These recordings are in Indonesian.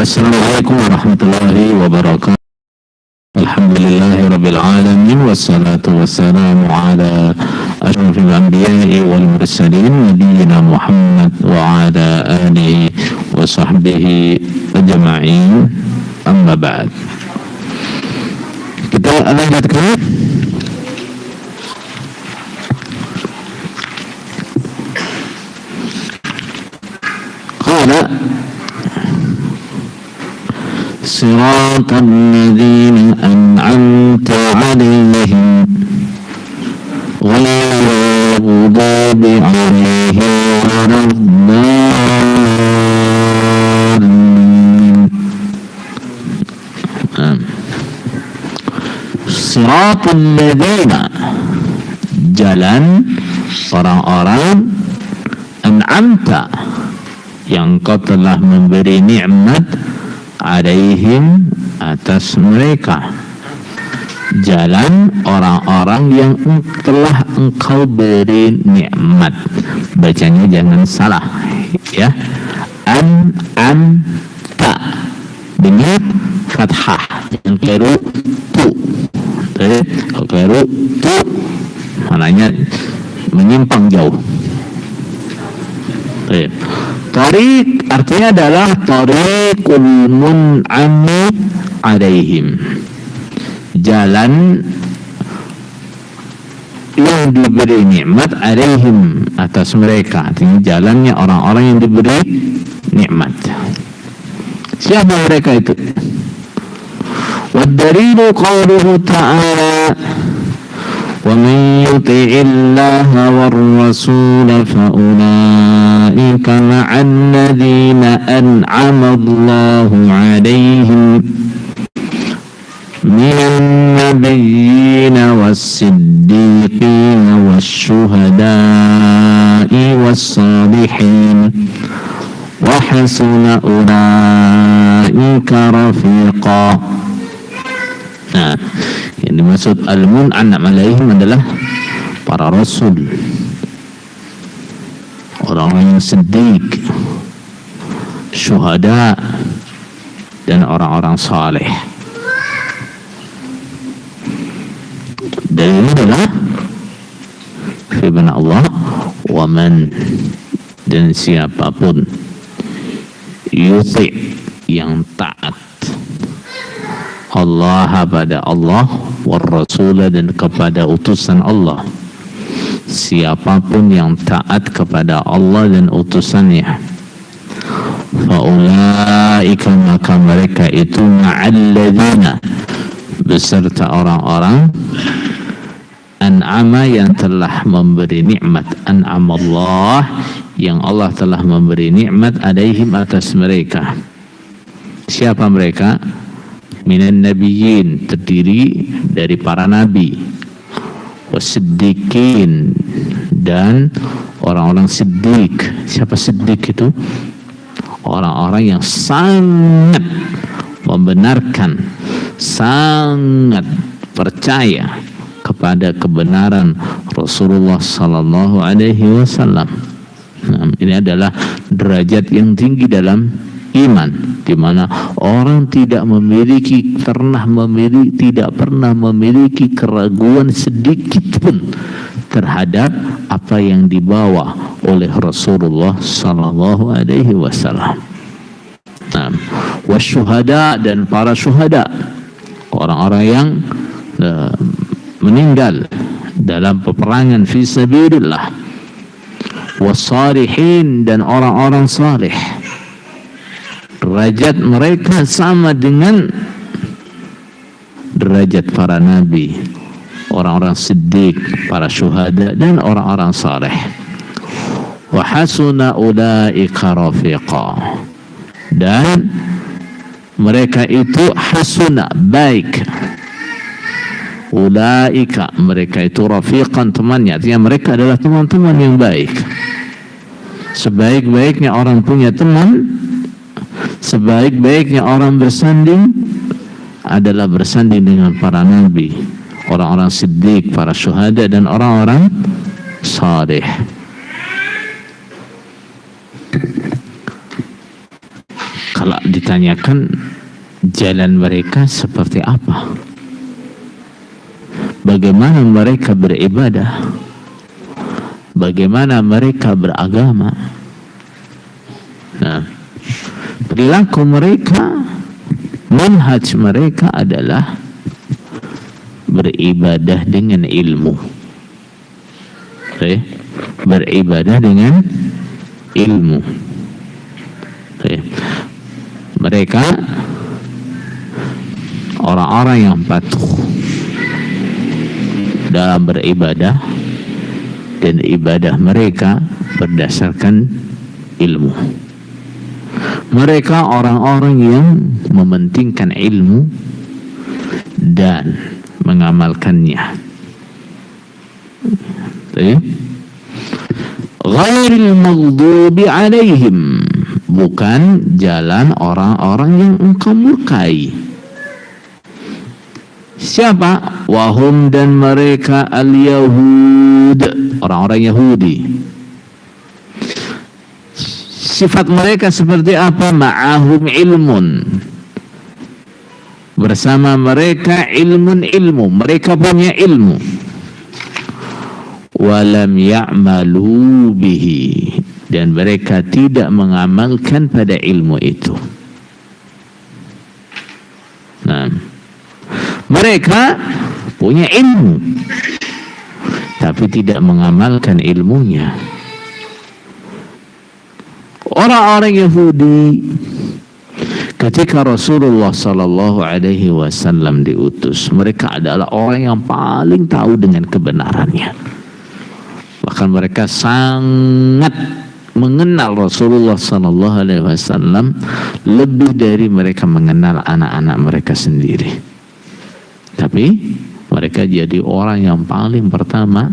Assalamualaikum warahmatullahi wabarakatuh. Alhamdulillahirabbil alamin wassalatu wassalamu ala asyrafil anbiya'i wal mursalin nabiyina Muhammad wa ala alihi wa sahbihi ajma'in. Amma ba'd. Kita lanjutkan qala صراط الذين أنعمت عليهم غير المغضوب عليهم ولا الضالين. صراط الذين, jalan orang-orang, an'amta, yang kau telah memberi nikmat, alaihim, atas mereka, jalan orang-orang yang telah engkau beri nikmat. Bacanya jangan salah ya, an'amta dengan fathah, yang keliru tu, kalau keliru tu maknanya menyimpang jauh. Tariq artinya adalah tariqul mun'ami alaihim, jalan yang diberi nikmat, alaihim, atas mereka, artinya jalannya orang-orang yang diberi nikmat. Siapa mereka itu? Wad-dalilu qawluhu ta'ala وَمَنْ يُطِعِ اللَّهَ وَالرَّسُولَ فَأُولَئِكَ مَعَ الَّذِينَ أَنْعَمَ اللَّهُ عَلَيْهِمْ مِنَ النَّبِيِّينَ وَالصِّدِّيقِينَ وَالشُّهَدَاءِ وَالصَّالِحِينَ وَحَسُنَ أُولَئِكَ رَفِيقًا. Nah, yang dimaksud al-mun'am alaihim adalah para rasul, orang-orang yang siddiq, syuhada, dan orang-orang saleh. Dan ini adalah firman Allah, wa man, dan siapapun, yuti, yang taat, Allah, pada Allah, war rasul, dan kepada utusan Allah. Siapapun yang taat kepada Allah dan utusannya, faulaika, maka mereka itu, ma'alladzina, beserta orang-orang, an'ama, yang telah memberi nikmat, an'amallah, yang Allah telah memberi nikmat, alaihim, atas mereka. Siapa mereka? Minan nabiyyin, terdiri dari para nabi, wasiddiqin, dan orang-orang siddiq. Siapa siddiq itu? Orang-orang yang sangat membenarkan, sangat percaya kepada kebenaran Rasulullah sallallahu alaihi wasallam. Nah, ini adalah derajat yang tinggi dalam iman, di mana orang tidak pernah memiliki keraguan sedikit pun terhadap apa yang dibawa oleh Rasulullah sallallahu alaihi wasallam. Nah, wasyuhada, dan para syuhada, orang-orang yang meninggal dalam peperangan fi sabilillah, wassalihin, dan orang-orang saleh. Derajat mereka sama dengan derajat para nabi, orang-orang siddiq, para syuhada, dan orang-orang saleh. Wa hasuna ulaika rafiqa, dan mereka itu hasuna, baik, ulaika, mereka itu rafiqan, temannya, artinya mereka adalah teman-teman yang baik. Sebaik-baiknya orang punya teman, sebaik-baiknya orang bersanding adalah bersanding dengan para nabi, orang-orang siddiq, para syuhada, dan orang-orang saleh. Kalau ditanyakan jalan mereka seperti apa, bagaimana mereka beribadah, bagaimana mereka beragama, nah, perilaku mereka, manhaj mereka adalah beribadah dengan ilmu. Beribadah dengan ilmu. Mereka orang-orang yang patuh dalam beribadah, dan ibadah mereka berdasarkan ilmu. Mereka orang-orang yang mementingkan ilmu dan mengamalkannya. Ghairil maghdubi alaihim, bukan jalan orang-orang yang engkau murkai. Siapa? Wahum, dan mereka al-Yahud, orang-orang Yahudi. Sifat mereka seperti apa? Ma'ahum ilmun, bersama mereka ilmu, mereka punya ilmu. Walam ya'malu bihi, dan mereka tidak mengamalkan pada ilmu itu. Nah, mereka punya ilmu tapi tidak mengamalkan ilmunya. Orang-orang Yahudi ketika Rasulullah sallallahu alaihi wasallam diutus, mereka adalah orang yang paling tahu dengan kebenarannya. Bahkan mereka sangat mengenal Rasulullah sallallahu alaihi wasallam lebih dari mereka mengenal anak-anak mereka sendiri. Tapi mereka jadi orang yang paling pertama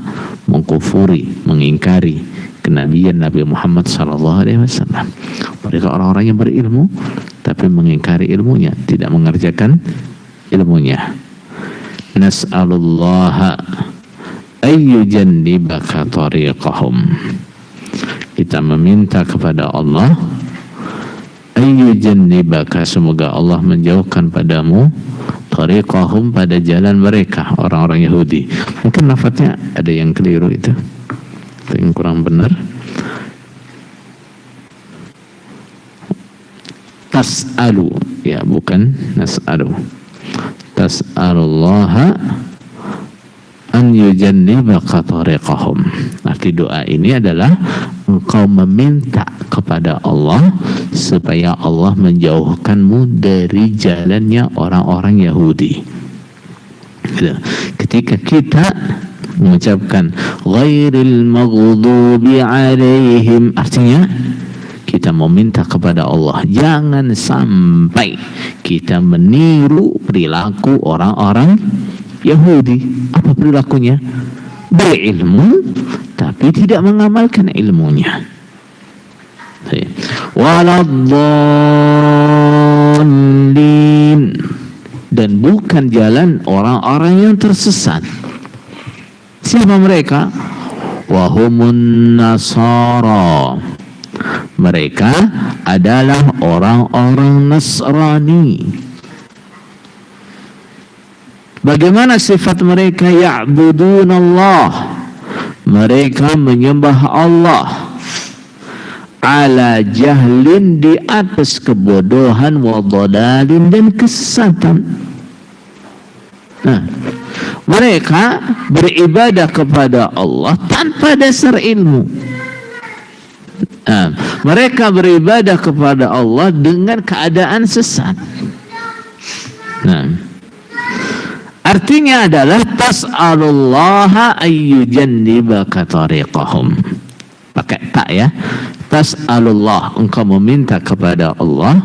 mengkufuri, mengingkari kenabian Nabi Muhammad sallallahu alaihi wasallam. Mereka orang-orang yang berilmu tapi mengingkari ilmunya, tidak mengerjakan ilmunya. Nas'alullaha ayyujannibaka tariqahum. Kita meminta kepada Allah, ayyujannibaka, semoga Allah menjauhkan padamu, tariqahum, pada jalan mereka, orang-orang Yahudi. Mungkin lafadznya ada yang keliru, itu yang kurang benar. Tas'alu, ya, bukan nas'alu. Tas'alullaha an yujannibaka tariqahum. Arti doa ini adalah engkau meminta kepada Allah supaya Allah menjauhkanmu dari jalannya orang-orang Yahudi. Ketika kita mengucapkan ghairil maghdubi alaihim, artinya kita meminta kepada Allah jangan sampai kita meniru perilaku orang-orang Yahudi. Apa perilakunya? Berilmu tapi tidak mengamalkan ilmunya. Waladdallin, dan bukan jalan orang-orang yang tersesat. Siapa mereka? Wahumun nasara, mereka adalah orang-orang Nasrani. Bagaimana sifat mereka? Ya'budunallah, mereka menyembah Allah, ala jahlin, di atas kebodohan, wa dhalalin, dan kesesatan. Nah, mereka beribadah kepada Allah tanpa dasar ilmu. Nah, mereka beribadah kepada Allah dengan keadaan sesat. Nah, artinya adalah tas'alullaha ayyujannibaka tariqahum. Pakai tak, ya. Tas'alullah, engkau meminta kepada Allah,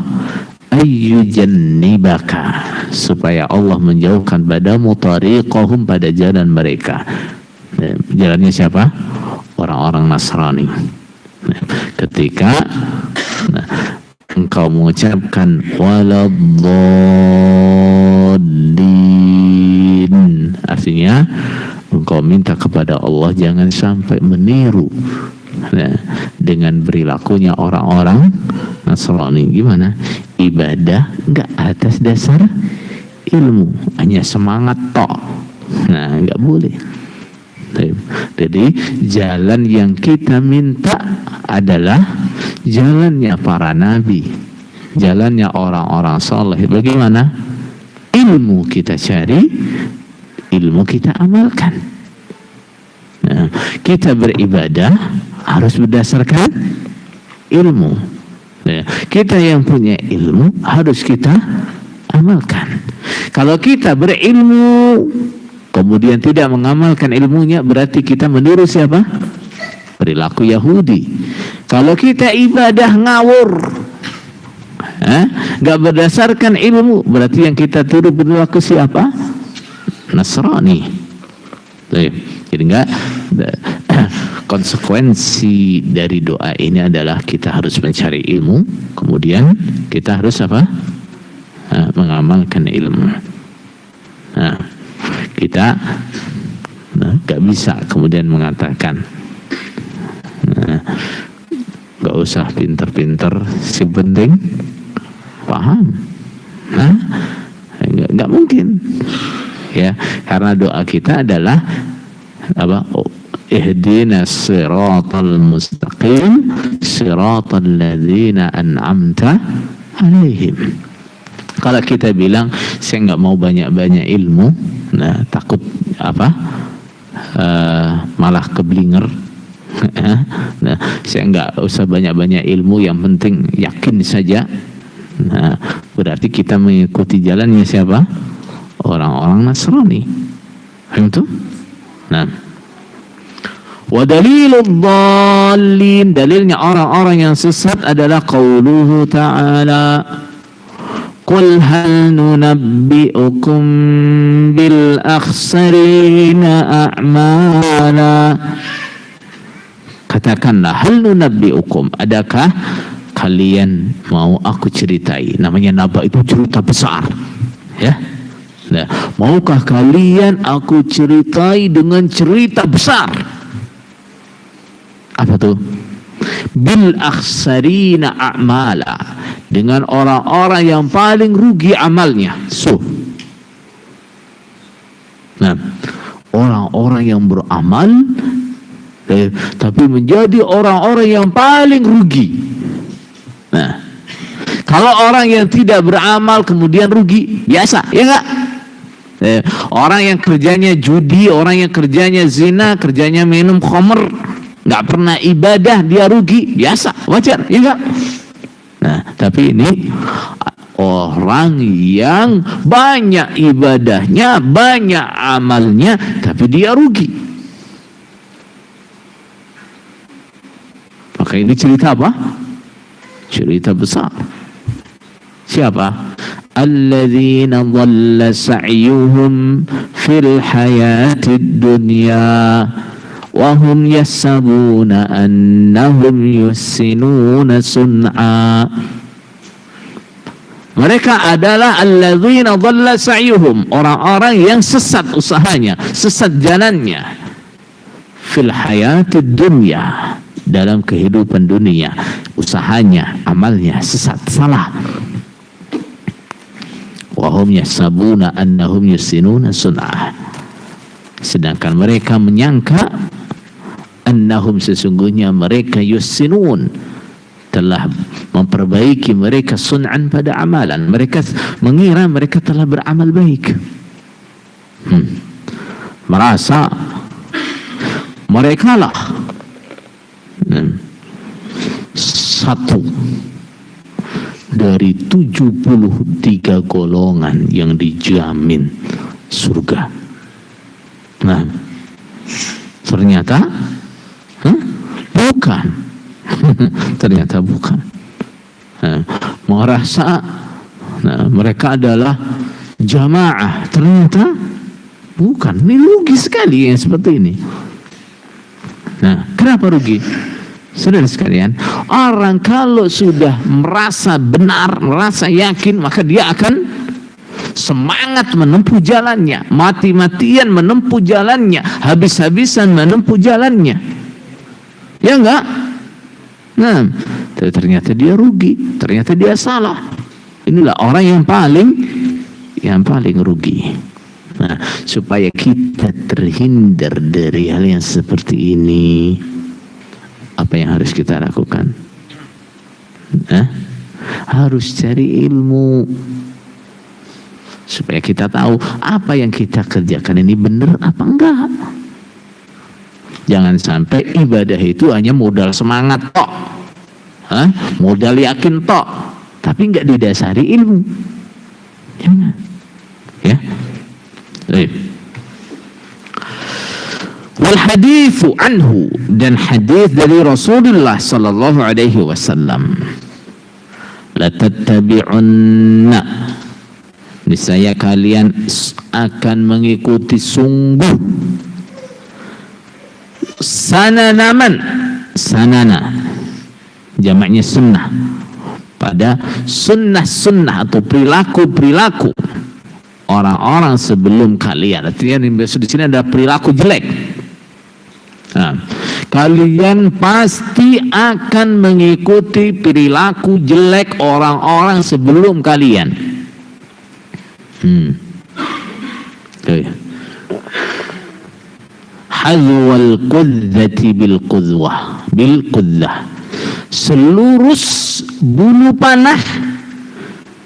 ayyujannibaka, supaya Allah menjauhkan padamu tariqahum, pada jalan mereka. Jalannya siapa? Orang-orang Nasrani. Ketika engkau mengucapkan waladdallin, muqallidin. Artinya engkau minta kepada Allah jangan sampai meniru dengan perilakunya orang-orang Nasrani. Gimana? Ibadah enggak atas dasar ilmu, hanya semangat tok. Nah, enggak boleh. Jadi jalan yang kita minta adalah jalannya para nabi, jalannya orang-orang saleh. Bagaimana? Ilmu kita cari, ilmu kita amalkan. Nah, kita beribadah harus berdasarkan ilmu. Nah, kita yang punya ilmu harus kita amalkan. Kalau kita berilmu kemudian tidak mengamalkan ilmunya, berarti kita meniru siapa? Perilaku Yahudi. Kalau kita ibadah ngawur, nggak berdasarkan ilmu, berarti yang kita tiru perilaku siapa? Nasrani. Jadi enggak, konsekuensi dari doa ini adalah kita harus mencari ilmu, kemudian kita harus apa? Mengamalkan ilmu. Nah, kita nggak bisa kemudian mengatakan nggak usah pinter-pinter, si penting paham. Nggak mungkin, ya, karena doa kita adalah apa? Ihdinas siratal mustaqim siratal ladzina an'amta alaihim. Kalau kita bilang saya nggak mau banyak-banyak ilmu, nah takut apa? Malah keblinger. Nah, saya nggak usah banyak-banyak ilmu, yang penting yakin saja. Nah, berarti kita mengikuti jalannya siapa? Orang-orang Nasrani. Itu. Nah, wa dalilud dhalin, dalilnya orang-orang yang sesat adalah qauluhu ta'ala, qul hal nunabbi'ukum bil akhsarina a'mala. Katakanlah, hal nunabbi'ukum, adakah kalian mau aku ceritai? Namanya naba itu cerita besar, ya. Nah, maukah kalian aku ceritai dengan cerita besar? Apa tuh? Bil akhsarina a'mala, dengan orang-orang yang paling rugi amalnya. Nah, orang-orang yang beramal tapi menjadi orang-orang yang paling rugi. Nah, kalau orang yang tidak beramal kemudian rugi, biasa, ya enggak? Orang yang kerjanya judi, orang yang kerjanya zina, kerjanya minum khamr, nggak pernah ibadah, dia rugi, biasa, wajar, ya enggak? Nah, tapi ini orang yang banyak ibadahnya, banyak amalnya, tapi dia rugi. Maka ini cerita apa? Cerita besar. Siapa? Alladzina dhalla sa'yuhum fil hayatid dunya wa hum yahsabuna annahum yuhsinuna sun'a. Mereka adalah alladzina dhalla sa'yuhum, orang-orang yang sesat usahanya, sesat jalannya, fil hayatid dunya, dalam kehidupan dunia, usahanya, amalnya sesat, salah. Wahum yahsabuna annahum yuhsinuna sun'ah, sedangkan mereka menyangka annahum, sesungguhnya mereka, yuhsinun, telah memperbaiki mereka, sun'an, pada amalan. Mereka mengira mereka telah beramal baik, merasa mereka lah satu dari 73 golongan yang dijamin surga. Nah, ternyata bukan. Ternyata bukan. Merasa mereka adalah jamaah, ternyata bukan. Ini rugi sekali yang seperti ini. Nah, kenapa rugi? Saudara sekalian, orang kalau sudah merasa benar, merasa yakin, maka dia akan semangat menempuh jalannya, mati-matian menempuh jalannya, habis-habisan menempuh jalannya. Ya enggak? Nah, ternyata dia rugi, ternyata dia salah. Inilah orang yang paling rugi. Nah, supaya kita terhindar dari hal yang seperti ini, apa yang harus kita lakukan? Harus cari ilmu supaya kita tahu apa yang kita kerjakan ini benar apa enggak. Jangan sampai ibadah itu hanya modal semangat tok, modal yakin tok, tapi enggak didasari ilmu. Jangan, ya. Wal haditsu anhu, dan hadis dari Rasulullah sallallahu alaihi wasallam, la tattabi'unna, niscaya kalian akan mengikuti sungguh sanana jamaknya sunnah, pada sunnah atau perilaku orang-orang sebelum kalian. Artinya di sini ada perilaku jelek. Nah, kalian pasti akan mengikuti perilaku jelek orang-orang sebelum kalian. Hazwal qudzati bil qudzwah, selurus bulu panah,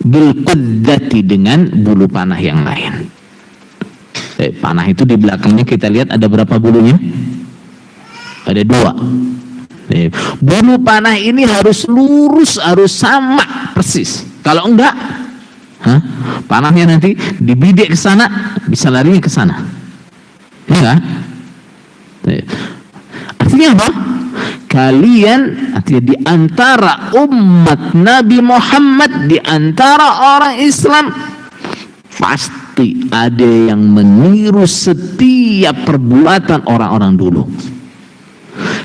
bil qudzati, dengan bulu panah yang lain. Panah itu di belakangnya kita lihat ada berapa bulunya? Ada 2. Bulu panah ini harus lurus, harus sama persis. Kalau enggak, panahnya nanti dibidik ke sana, bisa larinya ke sana. Enggak? Artinya apa? Kalian, artinya di antara umat Nabi Muhammad, di antara orang Islam, pasti ada yang meniru setiap perbuatan orang-orang dulu.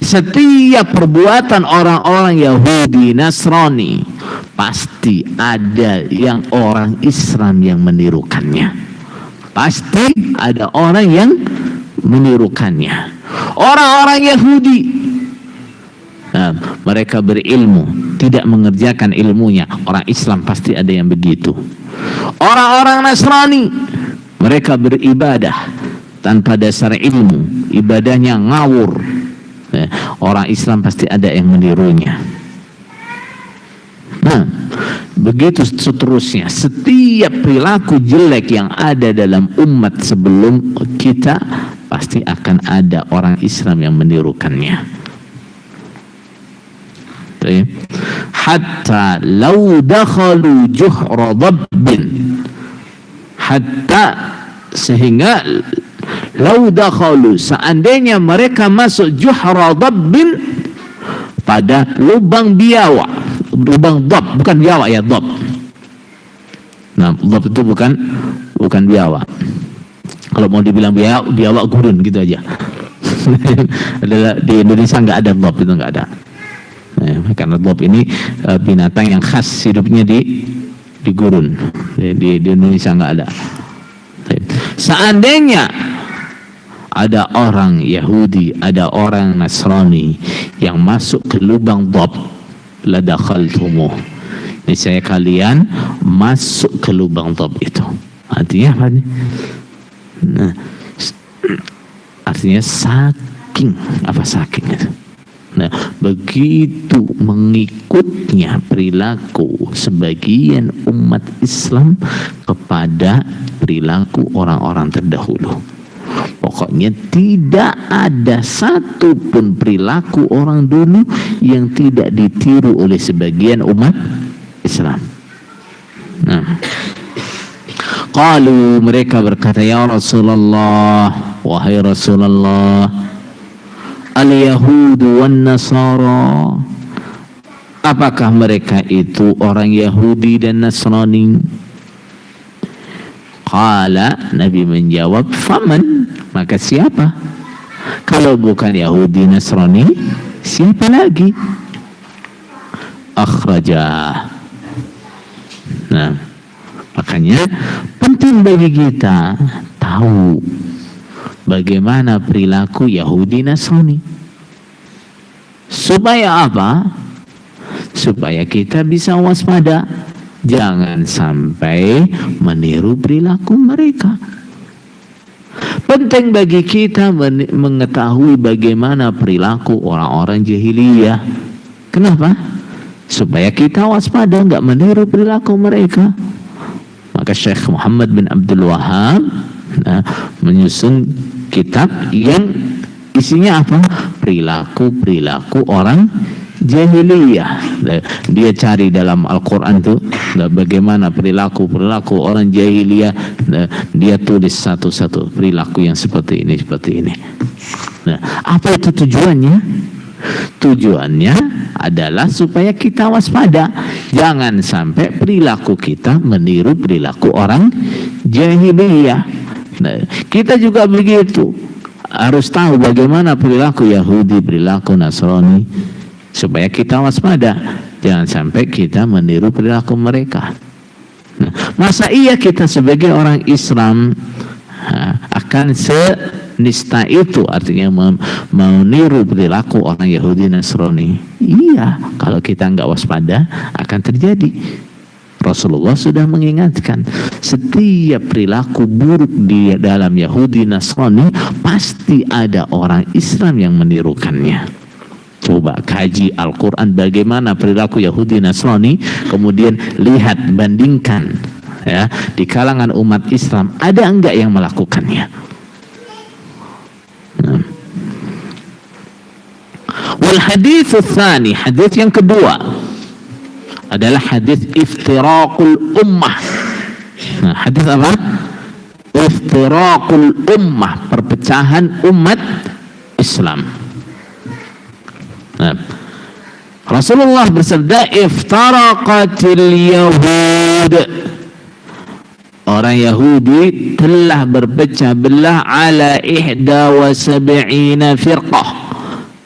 Setiap perbuatan orang-orang Yahudi, Nasrani, pasti ada yang orang Islam yang menirukannya. Pasti ada orang yang menirukannya. Orang-orang Yahudi, mereka berilmu, tidak mengerjakan ilmunya. Orang Islam pasti ada yang begitu. Orang-orang Nasrani, mereka beribadah tanpa dasar ilmu, ibadahnya ngawur. Orang Islam pasti ada yang menirunya. Nah, begitu seterusnya. Setiap perilaku jelek yang ada dalam umat sebelum kita, pasti akan ada orang Islam yang menirukannya. Hatta law dakhalu juhra dabbin, hatta, sehingga law dakhalu, seandainya mereka masuk juhra dabbin, pada lubang biawak, lubang dab, bukan biawak ya, dab. Nah, dab itu bukan biawak. Kalau mau dibilang biawak gurun gitu aja. Di Indonesia nggak ada dab, itu nggak ada. Karena dab ini binatang yang khas hidupnya di gurun. Di Indonesia nggak ada. Seandainya ada orang Yahudi, ada orang Nasrani yang masuk ke lubang dab, la dakhaltumuh, niscaya kalian masuk ke lubang dab itu. Artinya apa nih? Nah, artinya saking itu. Nah, begitu mengikutnya perilaku sebagian umat Islam kepada perilaku orang-orang terdahulu. Pokoknya tidak ada satupun perilaku orang dulu yang tidak ditiru oleh sebagian umat Islam. Nah, qalu, mereka berkata, ya Rasulullah, wahai Rasulullah, al-Yahudu wan Nasara, apakah mereka itu orang Yahudi dan Nasrani? Qala, Nabi menjawab, faman, maka siapa? Kalau bukan Yahudi Nasrani, siapa lagi? Akhrajah. Nah, Makanya penting bagi kita tahu bagaimana perilaku Yahudi Nasrani. Supaya apa? Supaya kita bisa waspada, jangan sampai meniru perilaku mereka. Penting bagi kita mengetahui bagaimana perilaku orang-orang jahiliyah. Kenapa? Supaya kita waspada, nggak meniru perilaku mereka. Maka Syekh Muhammad bin Abdul Wahab menyusun kitab yang isinya apa? Perilaku orang jahiliyah. Dia cari dalam Al-Quran tuh bagaimana perilaku orang jahiliyah. Dia tulis satu-satu perilaku yang seperti ini. Nah, apa itu tujuannya? Tujuannya adalah supaya kita waspada, jangan sampai perilaku kita meniru perilaku orang jahiliyah. Nah, kita juga begitu, harus tahu bagaimana perilaku Yahudi, perilaku Nasrani, supaya kita waspada, jangan sampai kita meniru perilaku mereka. Nah, masa iya kita sebagai orang Islam akan senista itu, artinya meniru perilaku orang Yahudi Nasrani? Iya, kalau kita nggak waspada akan terjadi. Rasulullah sudah mengingatkan, setiap perilaku buruk di dalam Yahudi Nasrani pasti ada orang Islam yang menirukannya. Coba kaji Al-Quran bagaimana perilaku Yahudi Nasrani, kemudian lihat, bandingkan ya, di kalangan umat Islam ada enggak yang melakukannya. Wal hadits tsani, hadits yang kedua adalah hadits iftiraqul ummah. Nah, hadits apa? Iftiraqul ummah, perpecahan umat Islam. Nah, Rasulullah bersabda, iftaraqatil yahud, orang Yahudi telah berpecah belah ala 71 firqah,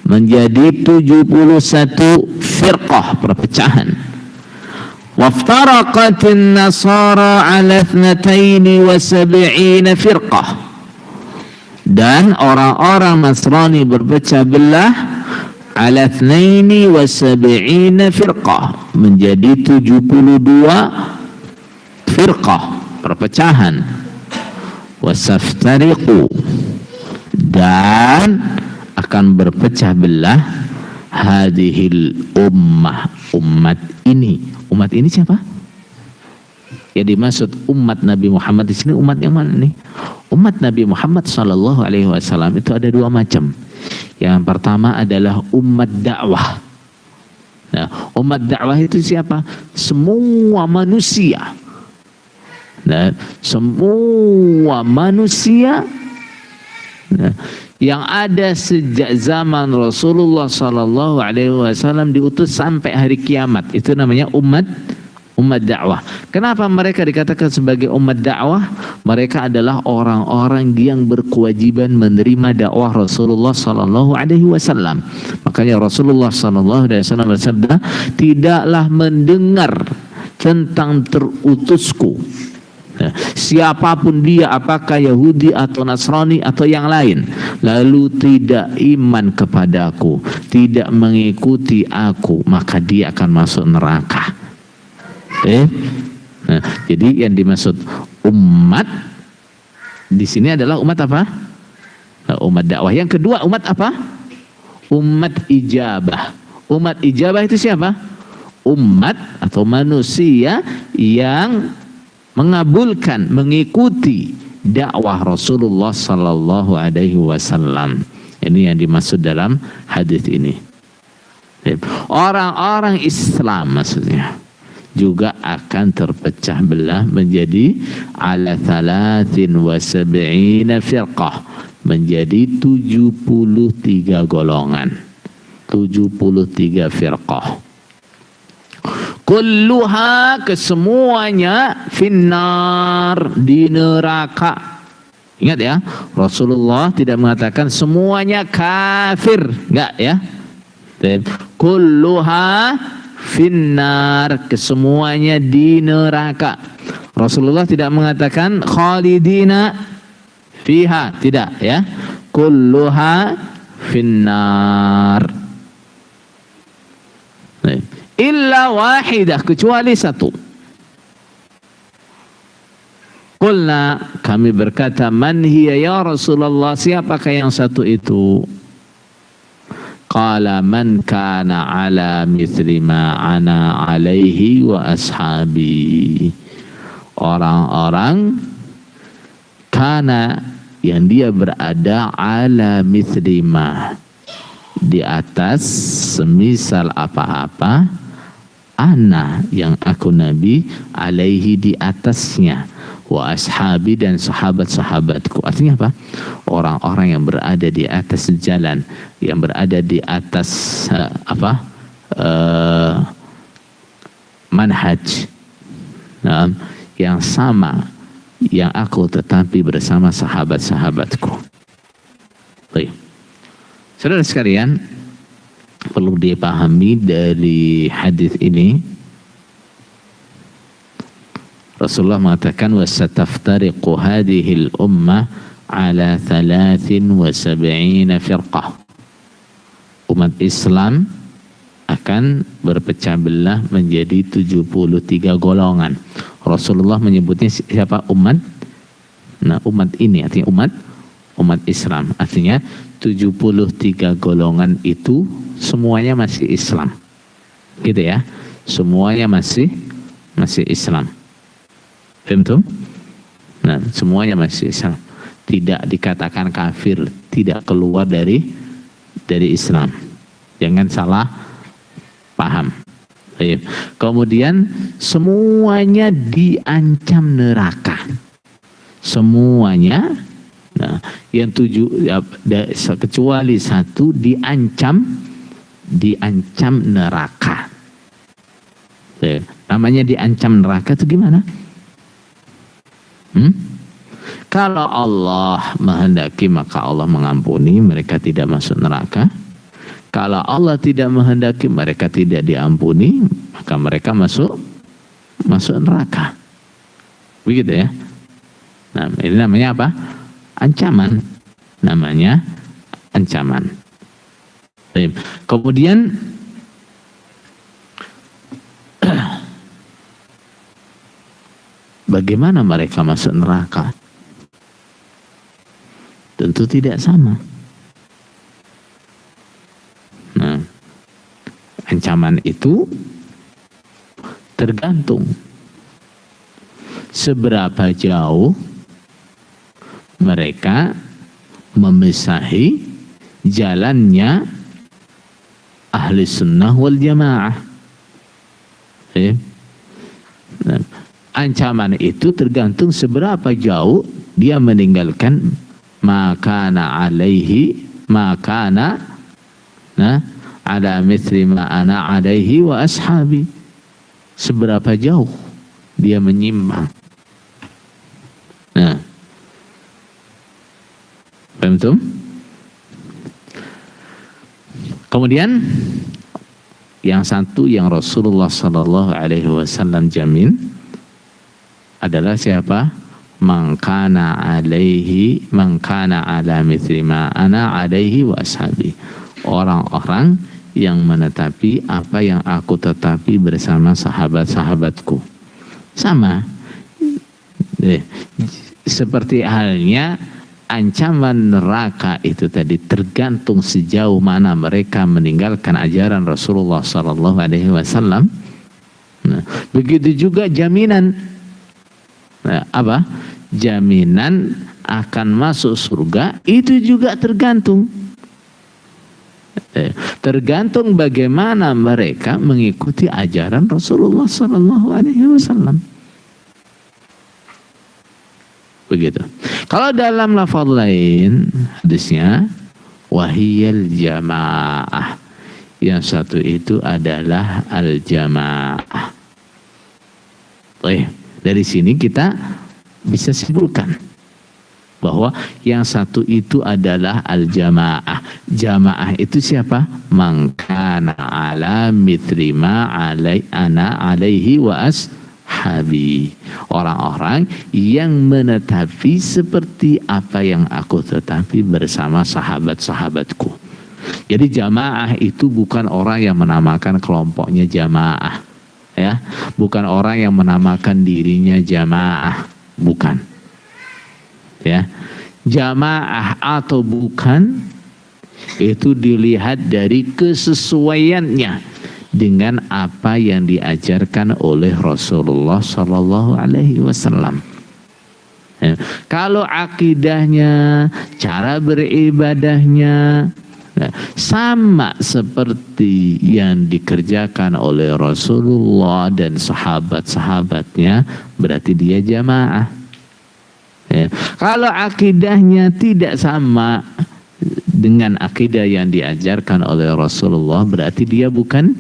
menjadi 71 firqah, perpecahan. Waftaraqatin nasara ala 72 firqah, dan orang-orang Nasrani berpecah belah ala 72 firqah, menjadi 72 firqah, perpecahan. Wasaftariqu, dan akan berpecah belah hadhil ummah, umat ini. Umat ini siapa? Ya, dimaksud umat Nabi Muhammad di sini umat yang mana nih? Umat Nabi Muhammad sallallahu alaihi wasallam itu ada dua macam. Yang pertama adalah umat dakwah. Nah, umat dakwah itu siapa? Semua manusia. Nah, semua manusia yang ada sejak zaman Rasulullah sallallahu alaihi wasallam diutus sampai hari kiamat, itu namanya umat dakwah. Kenapa mereka dikatakan sebagai umat dakwah? Mereka adalah orang-orang yang berkewajiban menerima dakwah Rasulullah sallallahu alaihi wasallam. Makanya Rasulullah sallallahu alaihi wasallam bersabda, tidaklah mendengar tentang terutusku, nah, siapapun dia, apakah Yahudi atau Nasrani atau yang lain, lalu tidak iman kepadaku, tidak mengikuti aku, maka dia akan masuk neraka. Nah, jadi yang dimaksud umat di sini adalah umat apa? Nah, umat dakwah. Yang kedua umat apa? Umat ijabah. Umat ijabah itu siapa? Umat atau manusia yang mengabulkan, mengikuti dakwah Rasulullah sallallahu alaihi wasallam. Ini yang dimaksud dalam hadis ini. Orang-orang Islam maksudnya juga akan terpecah belah menjadi ala 73 firqah, menjadi 73 golongan, 73 firqah. Kulluha, kesemuanya, finnar, di neraka. Ingat ya, Rasulullah tidak mengatakan semuanya kafir, enggak ya. Kulluha finnar, kesemuanya di neraka. Rasulullah tidak mengatakan khalidina fiha, tidak ya. Kulluha finnar. Illa wahidah, kecuali satu. Qulna, kami berkata, man hiya ya Rasulullah, siapakah yang satu itu? Qala man kana ala mithli ma ana alaihi wa ashabi. Orang-orang kana yang dia berada ala mithli ma, di atas semisal apa-apa, ana yang aku Nabi, alaihi di atasnya, wa ashabi dan sahabat-sahabatku. Artinya apa? Orang-orang yang berada di atas jalan, yang berada di atas manhaj yang sama yang aku, tetapi bersama sahabat-sahabatku. Baik. Saudara sekalian, perlu dipahami dari hadis ini, Rasulullah mengatakan wasataftariqu hadhil ummah ala 73 firqah. Umat Islam akan berpecah belah menjadi 73 golongan. Rasulullah menyebutnya siapa? Umat. Nah, umat ini artinya umat Islam. Artinya 73 golongan itu semuanya masih Islam. Gitu ya. Semuanya masih Islam. Paham? Nah, semuanya masih Islam. Tidak dikatakan kafir, tidak keluar dari Islam. Jangan salah paham. Baik. Kemudian semuanya diancam neraka. Semuanya. Nah, yang kecuali satu diancam neraka. Baik. Namanya diancam neraka itu gimana? Kalau Allah menghendaki maka Allah mengampuni, mereka tidak masuk neraka. Kalau Allah tidak menghendaki, mereka tidak diampuni, maka mereka masuk neraka. Begitu ya. Nah, ini namanya apa? Ancaman. Namanya ancaman. Kemudian bagaimana mereka masuk neraka? Tentu tidak sama. Nah, ancaman itu tergantung seberapa jauh mereka memisahi jalannya ahli sunnah wal jamaah. Nah, ancaman itu tergantung seberapa jauh dia meninggalkan makana alaihi, makana ala mithli ma ana alaihi wa ashabi. Seberapa jauh dia menyimpang. Nah, paham tuh? Kemudian yang satu yang Rasulullah sallallahu alaihi wasallam jamin adalah siapa? Man kana ala mithli ma ana alaihi wa ashabi. Orang-orang yang menetapi apa yang aku tetapi bersama sahabat-sahabatku. Sama. Seperti halnya ancaman neraka itu tadi tergantung sejauh mana mereka meninggalkan ajaran Rasulullah sallallahu alaihi wasallam. Nah, begitu juga jaminan. Nah, apa? Jaminan akan masuk surga itu juga tergantung bagaimana mereka mengikuti ajaran Rasulullah sallallahu alaihi wasallam. Begitu. Kalau dalam lafaz lain hadisnya wahiyal jamaah. Yang satu itu adalah al-jamaah. Baik. Dari sini kita bisa simpulkan bahwa yang satu itu adalah al-jamaah. Jamaah itu siapa? Man kana ala mithli ma ana alaihi wa ashabi, orang-orang yang menetapi seperti apa yang aku tetapi bersama sahabat-sahabatku. Jadi jamaah itu bukan orang yang menamakan kelompoknya jamaah, ya, bukan orang yang menamakan dirinya jamaah, bukan, ya. Jamaah atau bukan itu dilihat dari kesesuaiannya dengan apa yang diajarkan oleh Rasulullah Sallallahu Alaihi Wasallam. Ya. Kalau akidahnya, cara beribadahnya sama seperti yang dikerjakan oleh Rasulullah dan sahabat-sahabatnya, berarti dia jamaah. Ya. Kalau akidahnya tidak sama dengan akidah yang diajarkan oleh Rasulullah, berarti dia bukan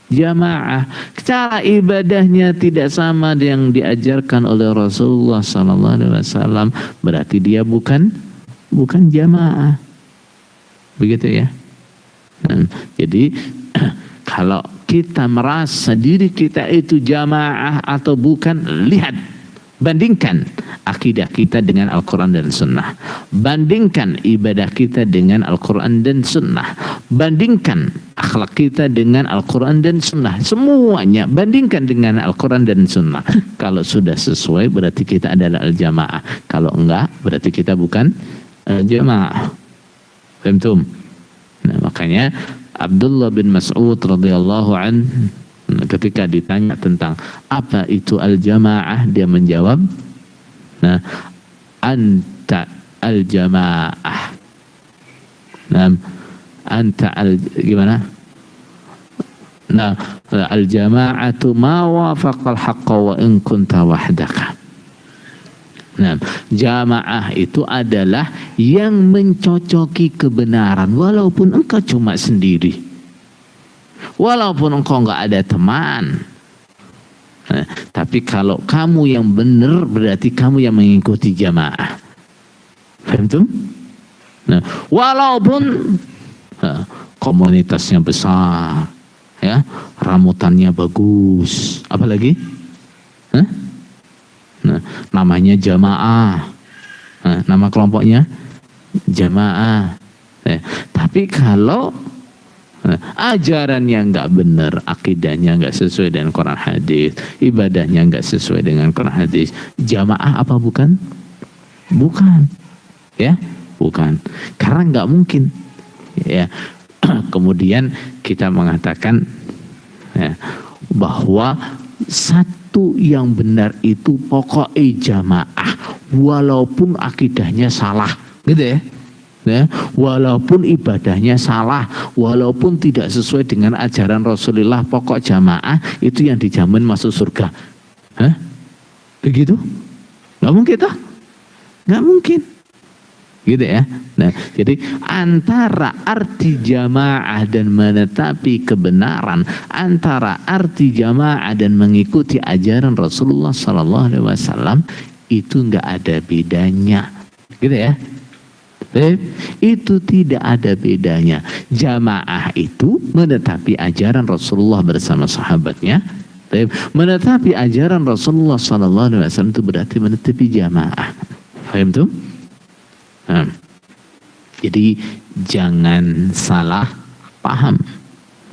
jamaah. Cara ibadahnya tidak sama dengan yang diajarkan oleh Rasulullah SAW, berarti dia bukan jamaah. Begitu ya. Jadi kalau kita merasa diri kita itu jamaah atau bukan, lihat, bandingkan akidah kita dengan Al-Quran dan Sunnah, bandingkan ibadah kita dengan Al-Quran dan Sunnah, bandingkan akhlak kita dengan Al-Quran dan Sunnah, semuanya bandingkan dengan Al-Quran dan Sunnah. Kalau sudah sesuai berarti kita adalah al-jamaah, kalau enggak berarti kita bukan jamaah. Paham? Nah, makanya Abdullah bin Mas'ud radhiyallahu anhu ketika ditanya tentang apa itu al-jamaah, dia menjawab, nah, anta al-jamaah. Nah, anta gimana? Nah, al-jama'atu ma wafaqal haqqa wa in kunta wahdaka. Nah, jamaah itu adalah yang mencocoki kebenaran walaupun engkau cuma sendiri, walaupun engkau nggak ada teman. Nah, tapi kalau kamu yang benar berarti kamu yang mengikuti jamaah. Paham tuh? Nah, walaupun komunitasnya besar, ya, ramutannya bagus, apalagi? Nah, namanya jamaah. Nah, nama kelompoknya jamaah. Tapi kalau ajarannya nggak benar, akidahnya nggak sesuai dengan Quran hadis, ibadahnya nggak sesuai dengan Quran hadis, jamaah apa bukan? Bukan, ya, bukan. Karena nggak mungkin, ya. Kemudian kita mengatakan, ya, bahwa satu yang benar itu pokoknya jamaah, walaupun akidahnya salah, gitu ya. Ya, walaupun ibadahnya salah, walaupun tidak sesuai dengan ajaran Rasulullah, pokok jamaah itu yang dijamin masuk surga. Hah? Begitu? Nggak mungkin toh? Nggak mungkin. Gitu ya. Nah, jadi antara arti jamaah dan menetapi kebenaran, antara arti jamaah dan mengikuti ajaran Rasulullah SAW itu nggak ada bedanya. Gitu ya. Itu tidak ada bedanya. Jamaah itu menetapi ajaran Rasulullah bersama sahabatnya. Menetapi ajaran Rasulullah SAW itu berarti menetapi jamaah. Paham tuh? Nah, jadi jangan salah paham,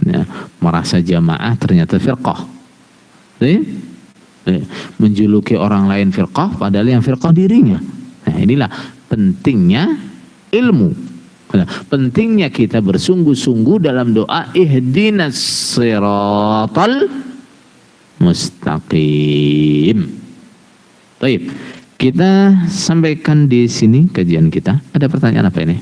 ya, merasa jamaah ternyata firqah. Menjuluki orang lain firqah padahal yang firqah dirinya. Nah, inilah pentingnya ilmu. Nah, pentingnya kita bersungguh-sungguh dalam doa ihdinas siratal mustaqim. Baik, kita sampaikan di sini kajian kita. Ada pertanyaan apa ini?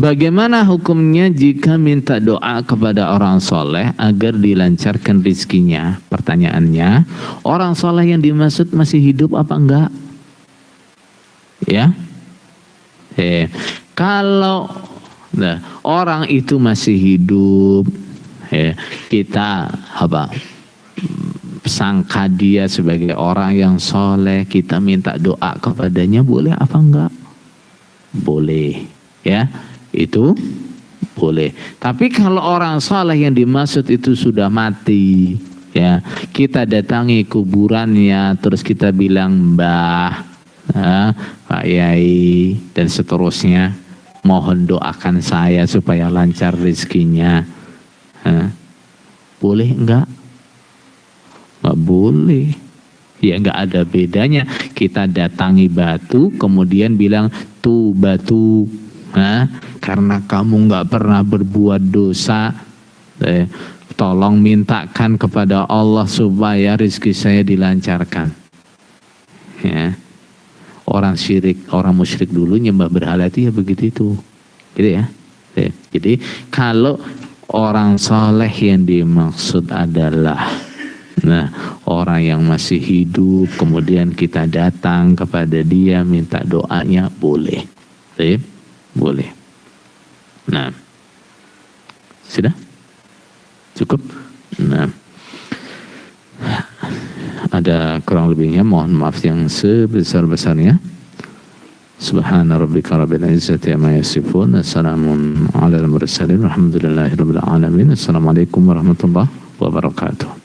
Bagaimana hukumnya jika minta doa kepada orang soleh agar dilancarkan rizkinya? Pertanyaannya, orang soleh yang dimaksud masih hidup apa enggak? Ya, kalau orang itu masih hidup, kita sangka dia sebagai orang yang soleh, kita minta doa kepadanya, boleh apa enggak? Boleh, ya. Itu boleh. Tapi kalau orang saleh yang dimaksud itu sudah mati, ya, kita datangi kuburannya terus kita bilang Mbah, Pak Yai dan seterusnya, mohon doakan saya supaya lancar rezekinya. Boleh enggak? Enggak boleh. Ya enggak ada bedanya kita datangi batu kemudian bilang tuh batu, karena kamu enggak pernah berbuat dosa, tolong mintakan kepada Allah supaya rezeki saya dilancarkan. Ya. Orang syirik, orang musyrik dulu nyembah berhala itu ya begitu itu. Gitu ya. Jadi kalau orang soleh yang dimaksud adalah orang yang masih hidup, kemudian kita datang kepada dia minta doanya, boleh. Boleh. Nah, sudah? Cukup? Nah, ada kurang lebihnya, mohon maaf yang sebesar-besarnya. Subhana rabbika rabbil izzati amma yasifun, assalamun alal mursalin, walhamdulillahi rabbil alamin. Assalamualaikum warahmatullahi wabarakatuh.